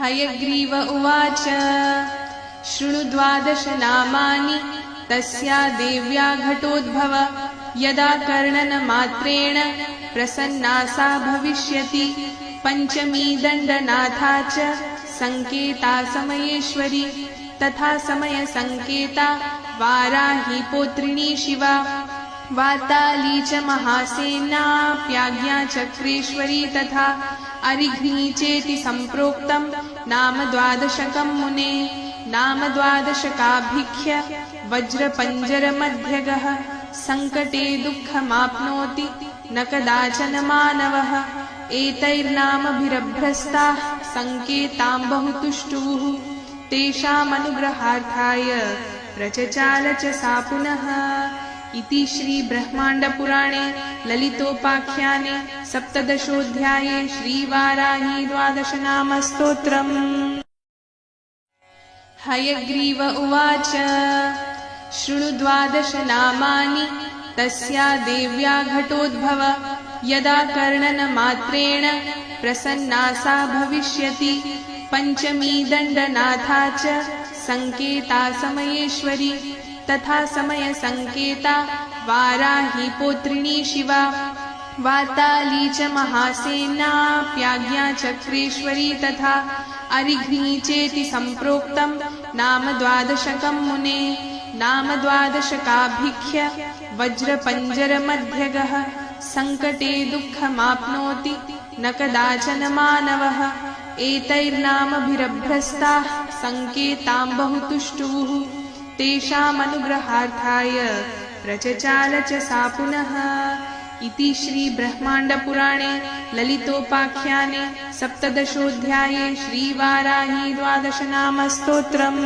हयग्रीव उवाच शृणु द्वादश नामानि तस्या देव्या घटोद्भव यदा कर्णनमात्रेण प्रसन्ना सा भविष्यति पंचमी दण्डनाथा च संकेता समयेश्वरी तथा समय संकेता वाराही पौत्रिणी शिवा वाताली च महासेनाप्याज्ञा चक्रेश्वरी तथा अरिघ्नी चेति संप्रोक्तं नाम द्वादशकं मुने नाम द्वादशकाभिख्य वज्रपञ्जरमध्यगः संकटे दुःखमाप्नोति न कदाचन मानवः एतैर्नामभिरभ्रस्ताः संकेतां बहुतुष्टुः तेषामनुग्रहार्थाय प्रचचाल च सा पुनः। इति श्री ब्रह्माण्डपुराणे ललितोपाख्याने सप्तदशोऽध्याये श्रीवाराही द्वादशनामस्तोत्रम्। हयग्रीव उवाच शृणु द्वादश नामानि तस्या देव्या घटोद्भव यदा कर्णनमात्रेण प्रसन्ना सा भविष्यति पंचमी दण्डनाथा च संकेता समयेश्वरी तथा समय संकेता वाराही पौत्रिणी शिवा वाताली च महासेनाप्याज्ञा चक्रेश्वरी तथा अरिघ्नी चेति संप्रोक्तं नाम द्वादशकं मुने नाम द्वादशकाभिख्य वज्रपञ्जरमध्यगः संकटे दुःखमाप्नोति न कदाचन मानवः एतैर्नामभिरभ्रस्ताः संकेतां बहुतुष्टुः तेषामनुग्रहार्थाय प्रचचाल च सा पुनः। इति श्री ब्रह्माण्डपुराणे ललितोपाख्याने सप्तदशोऽध्याये श्रीवाराही द्वादशनामस्तोत्रम्।